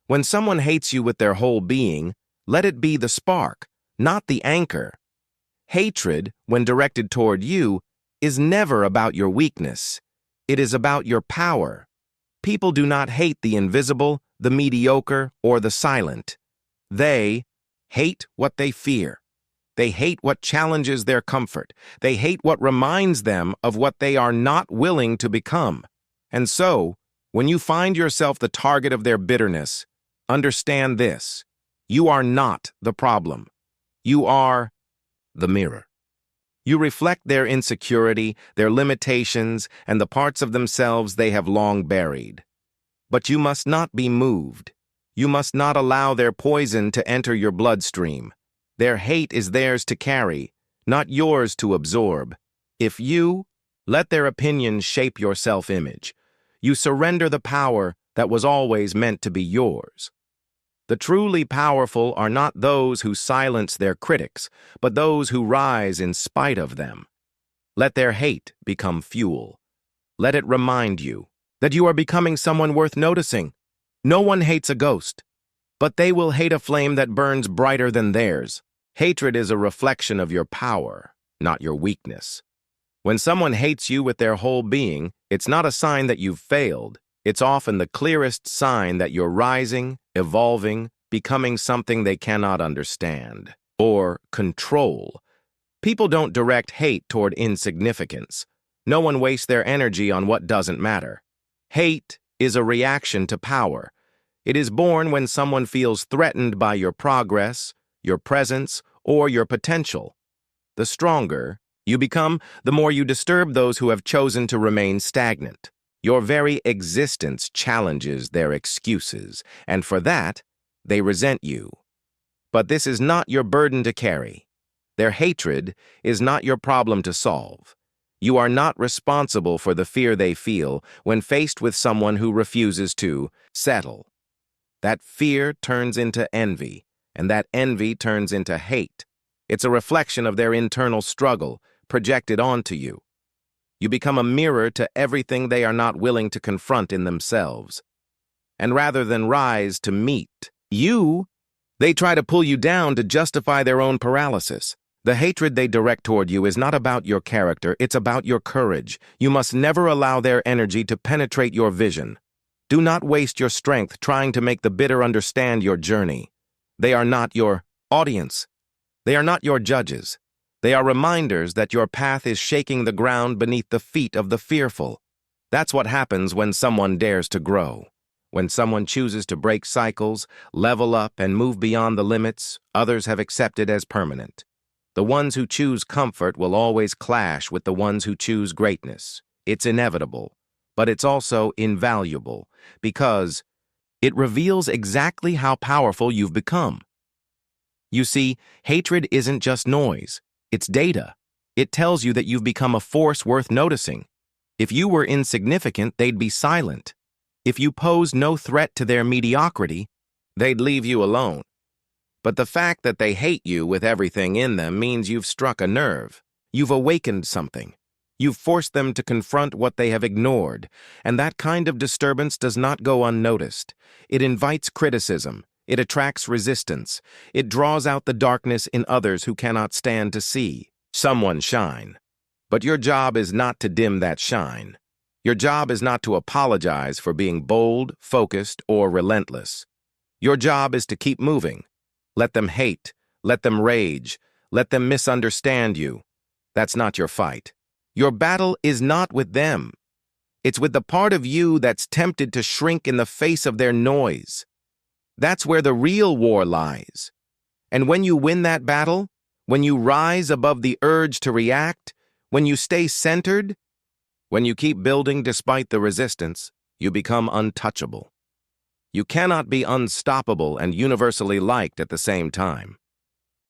When someone hates you with their whole being, let it be the spark, not the anchor. Hatred, when directed toward you, is never about your weakness. It is about your power. People do not hate the invisible, the mediocre, or the silent. They hate what they fear. They hate what challenges their comfort. They hate what reminds them of what they are not willing to become. And so, when you find yourself the target of their bitterness, understand this: you are not the problem. You are the mirror. You reflect their insecurity, their limitations, and the parts of themselves they have long buried. But you must not be moved. You must not allow their poison to enter your bloodstream. Their hate is theirs to carry, not yours to absorb. If you let their opinions shape your self-image, you surrender the power that was always meant to be yours. The truly powerful are not those who silence their critics, but those who rise in spite of them. Let their hate become fuel. Let it remind you that you are becoming someone worth noticing. No one hates a ghost, but they will hate a flame that burns brighter than theirs. Hatred is a reflection of your power, not your weakness. When someone hates you with their whole being, it's not a sign that you've failed. It's often the clearest sign that you're rising, evolving, becoming something they cannot understand or control. People don't direct hate toward insignificance. No one wastes their energy on what doesn't matter. Hate is a reaction to power. It is born when someone feels threatened by your progress, your presence, or your potential. The stronger you become, the more you disturb those who have chosen to remain stagnant. Your very existence challenges their excuses, and for that, they resent you. But this is not your burden to carry. Their hatred is not your problem to solve. You are not responsible for the fear they feel when faced with someone who refuses to settle. That fear turns into envy, and that envy turns into hate. It's a reflection of their internal struggle, projected onto you. You become a mirror to everything they are not willing to confront in themselves. And rather than rise to meet you, they try to pull you down to justify their own paralysis. The hatred they direct toward you is not about your character, it's about your courage. You must never allow their energy to penetrate your vision. Do not waste your strength trying to make the bitter understand your journey. They are not your audience. They are not your judges. They are reminders that your path is shaking the ground beneath the feet of the fearful. That's what happens when someone dares to grow. When someone chooses to break cycles, level up, and move beyond the limits others have accepted as permanent. The ones who choose comfort will always clash with the ones who choose greatness. It's inevitable, but it's also invaluable because it reveals exactly how powerful you've become. You see, hatred isn't just noise. It's data. It tells you that you've become a force worth noticing. If you were insignificant, they'd be silent. If you pose no threat to their mediocrity, they'd leave you alone. But the fact that they hate you with everything in them means you've struck a nerve. You've awakened something. You've forced them to confront what they have ignored, and that kind of disturbance does not go unnoticed. It invites criticism. It attracts resistance. It draws out the darkness in others who cannot stand to see someone shine. But your job is not to dim that shine. Your job is not to apologize for being bold, focused, or relentless. Your job is to keep moving. Let them hate. Let them rage. Let them misunderstand you. That's not your fight. Your battle is not with them. It's with the part of you that's tempted to shrink in the face of their noise. That's where the real war lies. And when you win that battle, when you rise above the urge to react, when you stay centered, when you keep building despite the resistance, you become untouchable. You cannot be unstoppable and universally liked at the same time.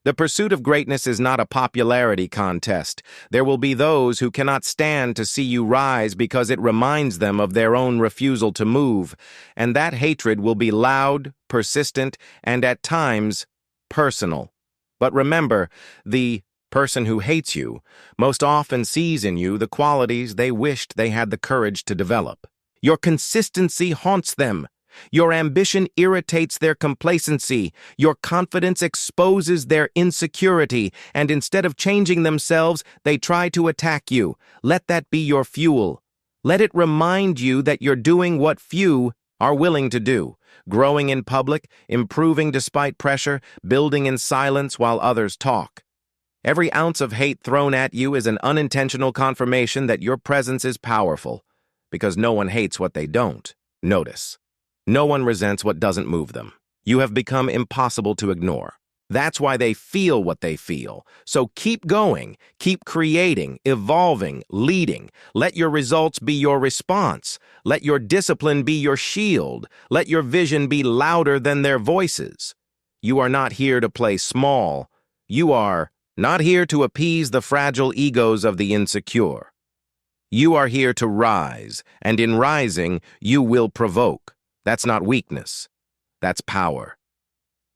The pursuit of greatness is not a popularity contest. There will be those who cannot stand to see you rise because it reminds them of their own refusal to move, and that hatred will be loud, persistent, and at times personal. But remember, the person who hates you most often sees in you the qualities they wished they had the courage to develop. Your consistency haunts them. Your ambition irritates their complacency. Your confidence exposes their insecurity, and instead of changing themselves, they try to attack you. Let that be your fuel. Let it remind you that you're doing what few are willing to do. Growing in public, improving despite pressure, building in silence while others talk. Every ounce of hate thrown at you is an unintentional confirmation that your presence is powerful, because no one hates what they don't notice. No one resents what doesn't move them. You have become impossible to ignore. That's why they feel what they feel. So keep going, keep creating, evolving, leading. Let your results be your response. Let your discipline be your shield. Let your vision be louder than their voices. You are not here to play small. You are not here to appease the fragile egos of the insecure. You are here to rise, and in rising, you will provoke. That's not weakness. That's power.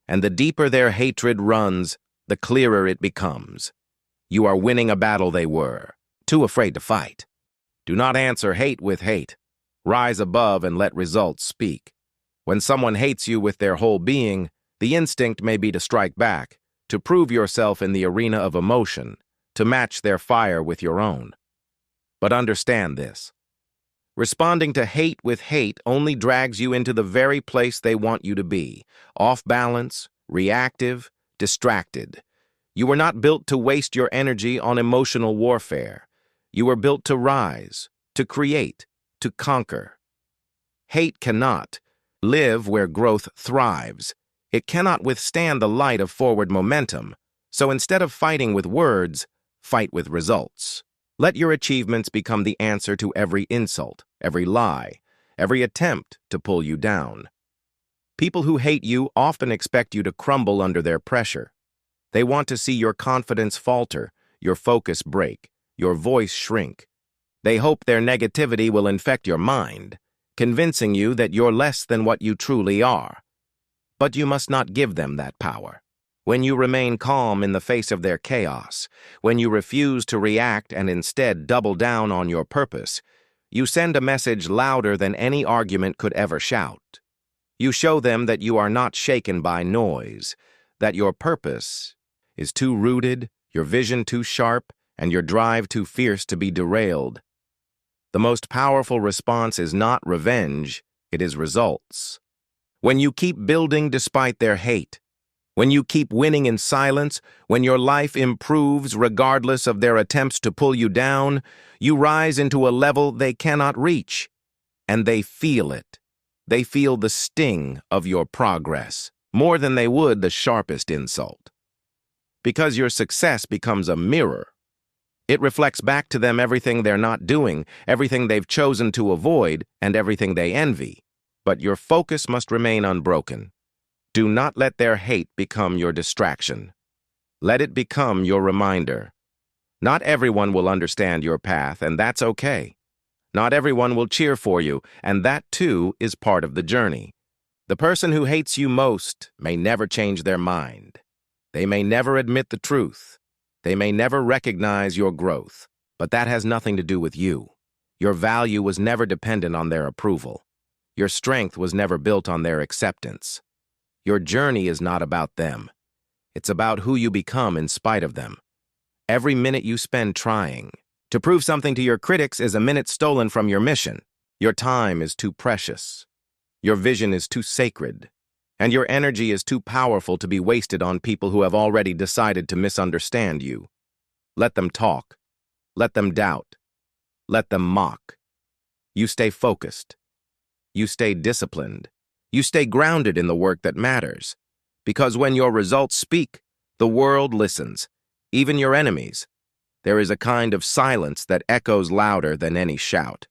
And the deeper their hatred runs, the clearer it becomes. You are winning a battle they were too afraid to fight. Do not answer hate with hate. Rise above and let results speak. When someone hates you with their whole being, the instinct may be to strike back, to prove yourself in the arena of emotion, to match their fire with your own. But understand this. Responding to hate with hate only drags you into the very place they want you to be, off balance, reactive, distracted. You were not built to waste your energy on emotional warfare. You were built to rise, to create, to conquer. Hate cannot live where growth thrives. It cannot withstand the light of forward momentum. So instead of fighting with words, fight with results. Let your achievements become the answer to every insult, every lie, every attempt to pull you down. People who hate you often expect you to crumble under their pressure. They want to see your confidence falter, your focus break, your voice shrink. They hope their negativity will infect your mind, convincing you that you're less than what you truly are. But you must not give them that power. When you remain calm in the face of their chaos, when you refuse to react and instead double down on your purpose, you send a message louder than any argument could ever shout. You show them that you are not shaken by noise, that your purpose is too rooted, your vision too sharp, and your drive too fierce to be derailed. The most powerful response is not revenge, it is results. When you keep building despite their hate, when you keep winning in silence, when your life improves regardless of their attempts to pull you down, you rise into a level they cannot reach. And they feel it. They feel the sting of your progress, more than they would the sharpest insult. Because your success becomes a mirror. It reflects back to them everything they're not doing, everything they've chosen to avoid, and everything they envy. But your focus must remain unbroken. Do not let their hate become your distraction. Let it become your reminder. Not everyone will understand your path, and that's okay. Not everyone will cheer for you, and that too is part of the journey. The person who hates you most may never change their mind. They may never admit the truth. They may never recognize your growth, but that has nothing to do with you. Your value was never dependent on their approval. Your strength was never built on their acceptance. Your journey is not about them. It's about who you become in spite of them. Every minute you spend trying to prove something to your critics is a minute stolen from your mission. Your time is too precious. Your vision is too sacred. And your energy is too powerful to be wasted on people who have already decided to misunderstand you. Let them talk. Let them doubt. Let them mock. You stay focused. You stay disciplined. You stay grounded in the work that matters. Because when your results speak, the world listens, even your enemies. There is a kind of silence that echoes louder than any shout.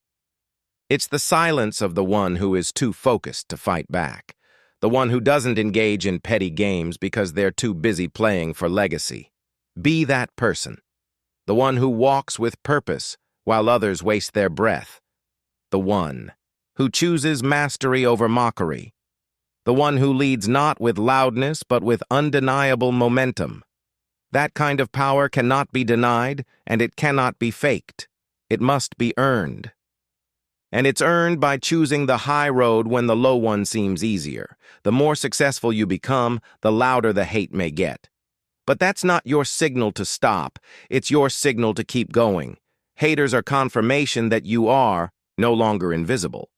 It's the silence of the one who is too focused to fight back, the one who doesn't engage in petty games because they're too busy playing for legacy. Be that person, the one who walks with purpose while others waste their breath, the one who chooses mastery over mockery, the one who leads not with loudness but with undeniable momentum. That kind of power cannot be denied, and it cannot be faked. It must be earned. And it's earned by choosing the high road when the low one seems easier. The more successful you become, the louder the hate may get. But that's not your signal to stop. It's your signal to keep going. Haters are confirmation that you are no longer invisible,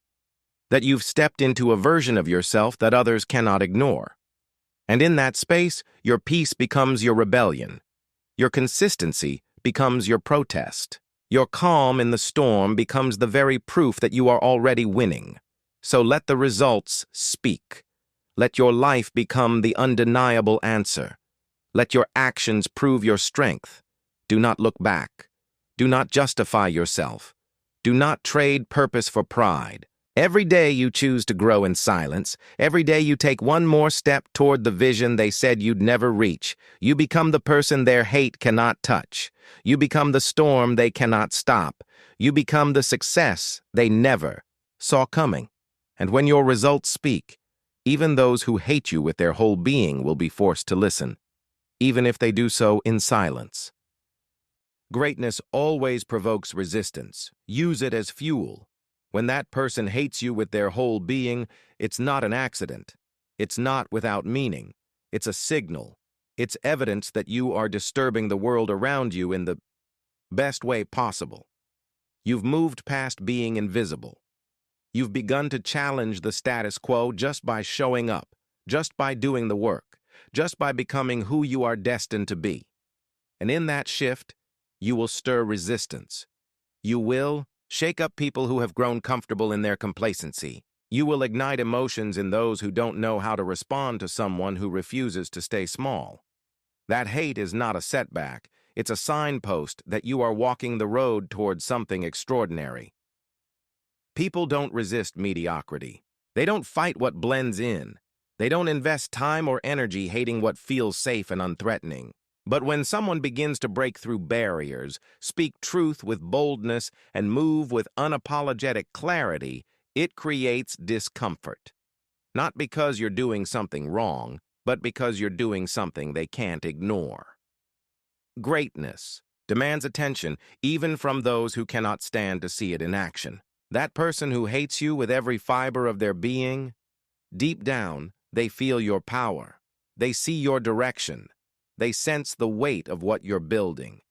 that you've stepped into a version of yourself that others cannot ignore. And in that space, your peace becomes your rebellion. Your consistency becomes your protest. Your calm in the storm becomes the very proof that you are already winning. So let the results speak. Let your life become the undeniable answer. Let your actions prove your strength. Do not look back. Do not justify yourself. Do not trade purpose for pride. Every day you choose to grow in silence, every day you take one more step toward the vision they said you'd never reach, you become the person their hate cannot touch. You become the storm they cannot stop. You become the success they never saw coming. And when your results speak, even those who hate you with their whole being will be forced to listen, even if they do so in silence. Greatness always provokes resistance. Use it as fuel. When that person hates you with their whole being, it's not an accident. It's not without meaning. It's a signal. It's evidence that you are disturbing the world around you in the best way possible. You've moved past being invisible. You've begun to challenge the status quo just by showing up, just by doing the work, just by becoming who you are destined to be. And in that shift, you will stir resistance. You will shake up people who have grown comfortable in their complacency. You will ignite emotions in those who don't know how to respond to someone who refuses to stay small. That hate is not a setback. It's a signpost that you are walking the road towards something extraordinary. People don't resist mediocrity. They don't fight what blends in. They don't invest time or energy hating what feels safe and unthreatening. But when someone begins to break through barriers, speak truth with boldness, and move with unapologetic clarity, it creates discomfort. Not because you're doing something wrong, but because you're doing something they can't ignore. Greatness demands attention even from those who cannot stand to see it in action. That person who hates you with every fiber of their being, deep down, they feel your power. They see your direction. They sense the weight of what you're building,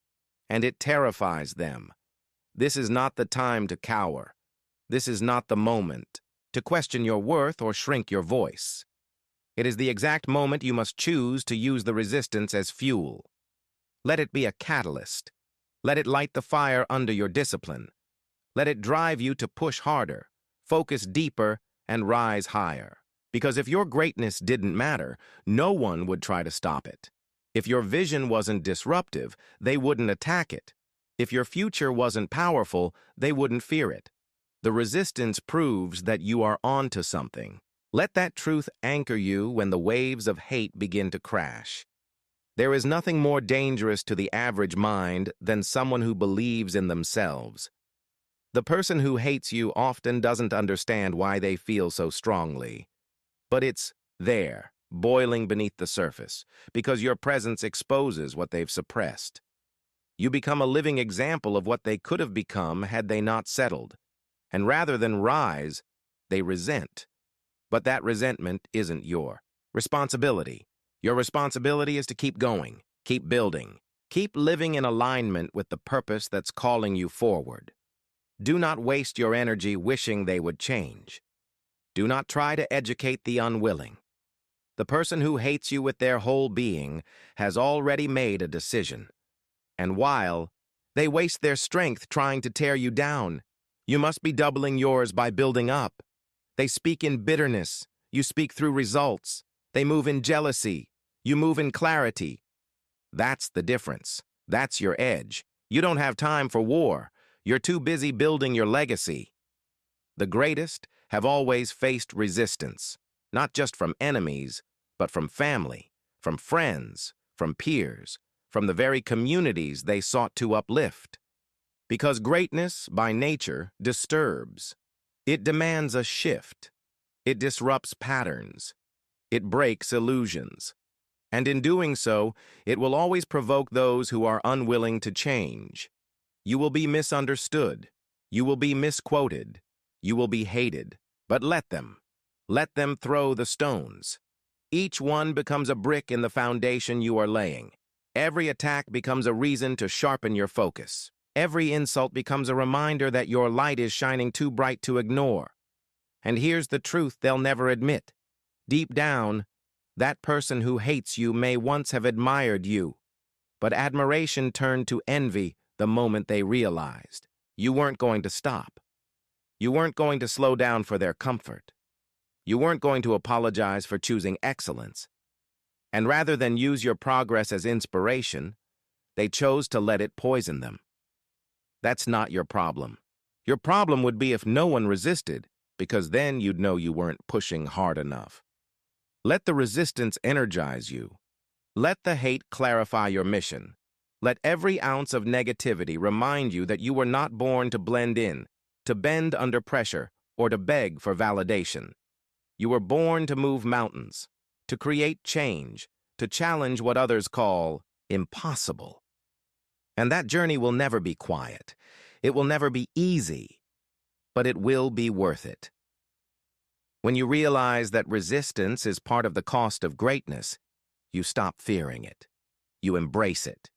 and it terrifies them. This is not the time to cower. This is not the moment to question your worth or shrink your voice. It is the exact moment you must choose to use the resistance as fuel. Let it be a catalyst. Let it light the fire under your discipline. Let it drive you to push harder, focus deeper, and rise higher. Because if your greatness didn't matter, no one would try to stop it. If your vision wasn't disruptive, they wouldn't attack it. If your future wasn't powerful, they wouldn't fear it. The resistance proves that you are onto something. Let that truth anchor you when the waves of hate begin to crash. There is nothing more dangerous to the average mind than someone who believes in themselves. The person who hates you often doesn't understand why they feel so strongly. But it's there, boiling beneath the surface, because your presence exposes what they've suppressed. You become a living example of what they could have become had they not settled. And rather than rise, they resent. But that resentment isn't your responsibility. Your responsibility is to keep going, keep building, keep living in alignment with the purpose that's calling you forward. Do not waste your energy wishing they would change. Do not try to educate the unwilling. The person who hates you with their whole being has already made a decision. And while they waste their strength trying to tear you down, you must be doubling yours by building up. They speak in bitterness. You speak through results. They move in jealousy. You move in clarity. That's the difference. That's your edge. You don't have time for war. You're too busy building your legacy. The greatest have always faced resistance, not just from enemies, but from family, from friends, from peers, from the very communities they sought to uplift. Because greatness, by nature, disturbs. It demands a shift. It disrupts patterns. It breaks illusions. And in doing so, it will always provoke those who are unwilling to change. You will be misunderstood. You will be misquoted. You will be hated, but let them. Let them throw the stones. Each one becomes a brick in the foundation you are laying. Every attack becomes a reason to sharpen your focus. Every insult becomes a reminder that your light is shining too bright to ignore. And here's the truth they'll never admit. Deep down, that person who hates you may once have admired you, but admiration turned to envy the moment they realized you weren't going to stop. You weren't going to slow down for their comfort. You weren't going to apologize for choosing excellence. And rather than use your progress as inspiration, they chose to let it poison them. That's not your problem. Your problem would be if no one resisted, because then you'd know you weren't pushing hard enough. Let the resistance energize you. Let the hate clarify your mission. Let every ounce of negativity remind you that you were not born to blend in, to bend under pressure, or to beg for validation. You were born to move mountains, to create change, to challenge what others call impossible. And that journey will never be quiet. It will never be easy, but it will be worth it. When you realize that resistance is part of the cost of greatness, you stop fearing it. You embrace it.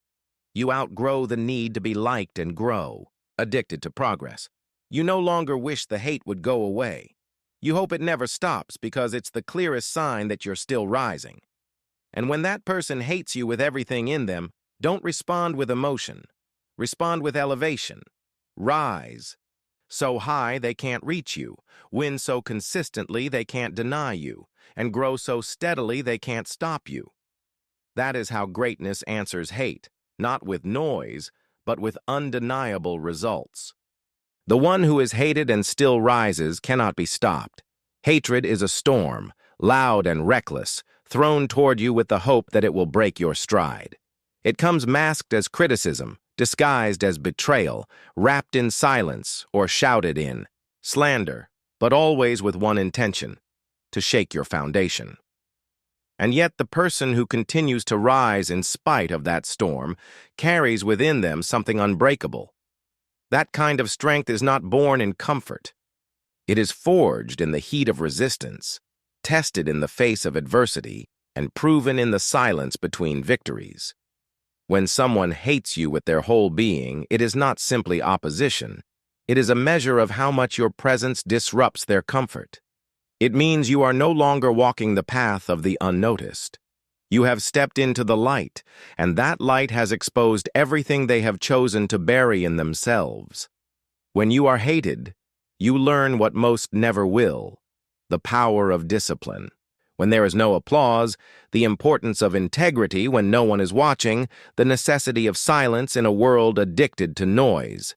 You outgrow the need to be liked and grow, addicted to progress. You no longer wish the hate would go away. You hope it never stops because it's the clearest sign that you're still rising. And when that person hates you with everything in them, don't respond with emotion. Respond with elevation. Rise so high they can't reach you, win so consistently they can't deny you, and grow so steadily they can't stop you. That is how greatness answers hate, not with noise, but with undeniable results. The one who is hated and still rises cannot be stopped. Hatred is a storm, loud and reckless, thrown toward you with the hope that it will break your stride. It comes masked as criticism, disguised as betrayal, wrapped in silence or shouted in slander, but always with one intention: to shake your foundation. And yet the person who continues to rise in spite of that storm carries within them something unbreakable. That kind of strength is not born in comfort. It is forged in the heat of resistance, tested in the face of adversity, and proven in the silence between victories. When someone hates you with their whole being, it is not simply opposition. It is a measure of how much your presence disrupts their comfort. It means you are no longer walking the path of the unnoticed. You have stepped into the light, and that light has exposed everything they have chosen to bury in themselves. When you are hated, you learn what most never will: the power of discipline. When there is no applause, the importance of integrity when no one is watching, the necessity of silence in a world addicted to noise.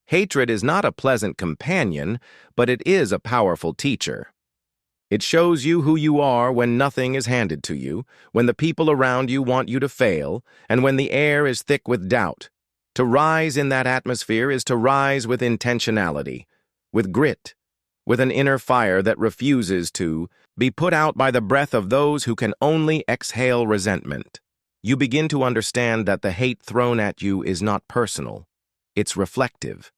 Hatred is not a pleasant companion, but it is a powerful teacher. It shows you who you are when nothing is handed to you, when the people around you want you to fail, and when the air is thick with doubt. To rise in that atmosphere is to rise with intentionality, with grit, with an inner fire that refuses to be put out by the breath of those who can only exhale resentment. You begin to understand that the hate thrown at you is not personal. It's reflective.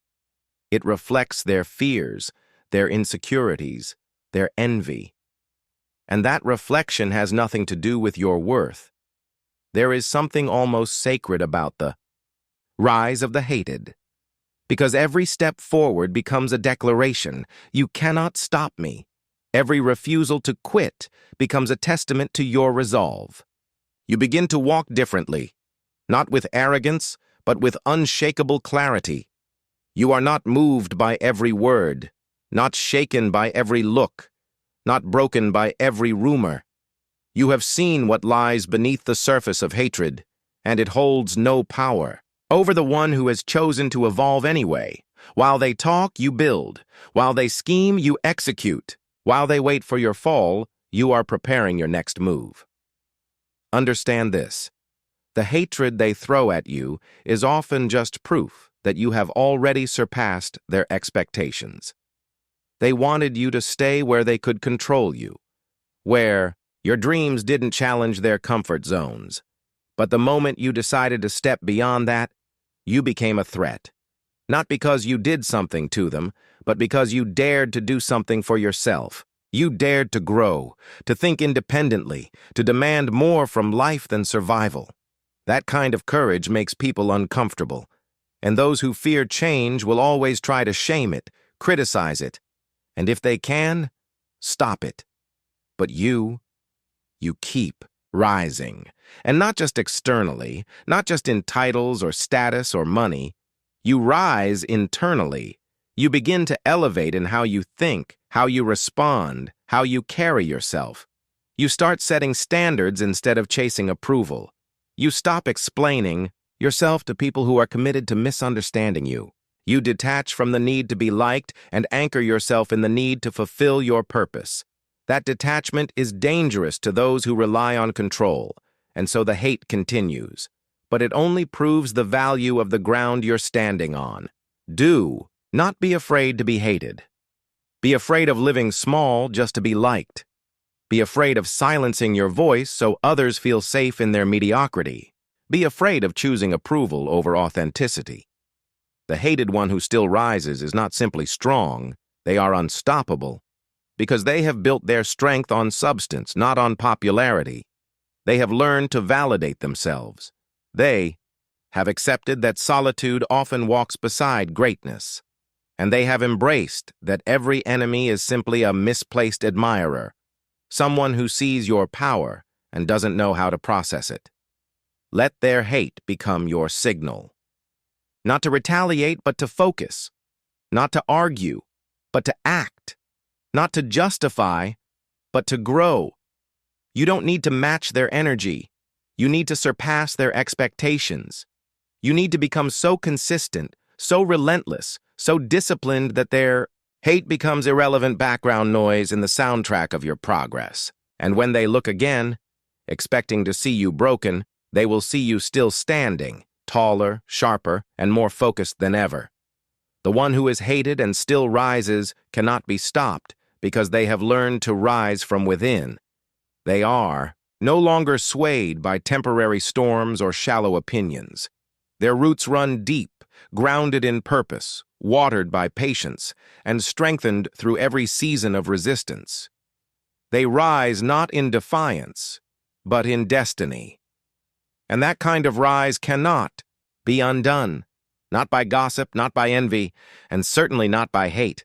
It reflects their fears, their insecurities, their envy. And that reflection has nothing to do with your worth. There is something almost sacred about the rise of the hated. Because every step forward becomes a declaration: you cannot stop me. Every refusal to quit becomes a testament to your resolve. You begin to walk differently, not with arrogance, but with unshakable clarity. You are not moved by every word, not shaken by every look, not broken by every rumor. You have seen what lies beneath the surface of hatred, and it holds no power over the one who has chosen to evolve anyway. While they talk, you build. While they scheme, you execute. While they wait for your fall, you are preparing your next move. Understand this: the hatred they throw at you is often just proof that you have already surpassed their expectations. They wanted you to stay where they could control you, where your dreams didn't challenge their comfort zones. But the moment you decided to step beyond that, you became a threat. Not because you did something to them, but because you dared to do something for yourself. You dared to grow, to think independently, to demand more from life than survival. That kind of courage makes people uncomfortable, and those who fear change will always try to shame it, criticize it, and if they can, stop it. But you keep rising, and not just externally, not just in titles or status or money. You rise internally. You begin to elevate in how you think, how you respond, how you carry yourself. You start setting standards instead of chasing approval. You stop explaining yourself to people who are committed to misunderstanding you. You detach from the need to be liked and anchor yourself in the need to fulfill your purpose. That detachment is dangerous to those who rely on control, and so the hate continues. But it only proves the value of the ground you're standing on. Do not be afraid to be hated. Be afraid of living small just to be liked. Be afraid of silencing your voice so others feel safe in their mediocrity. Be afraid of choosing approval over authenticity. The hated one who still rises is not simply strong, they are unstoppable, because they have built their strength on substance, not on popularity. They have learned to validate themselves. They have accepted that solitude often walks beside greatness, and they have embraced that every enemy is simply a misplaced admirer, someone who sees your power and doesn't know how to process it. Let their hate become your signal. Not to retaliate, but to focus. Not to argue, but to act. Not to justify, but to grow. You don't need to match their energy. You need to surpass their expectations. You need to become so consistent, so relentless, so disciplined that their hate becomes irrelevant background noise in the soundtrack of your progress. And when they look again, expecting to see you broken, they will see you still standing, taller, sharper, and more focused than ever. The one who is hated and still rises cannot be stopped because they have learned to rise from within. They are no longer swayed by temporary storms or shallow opinions. Their roots run deep, grounded in purpose, watered by patience, and strengthened through every season of resistance. They rise not in defiance, but in destiny. And that kind of rise cannot be undone, not by gossip, not by envy, and certainly not by hate.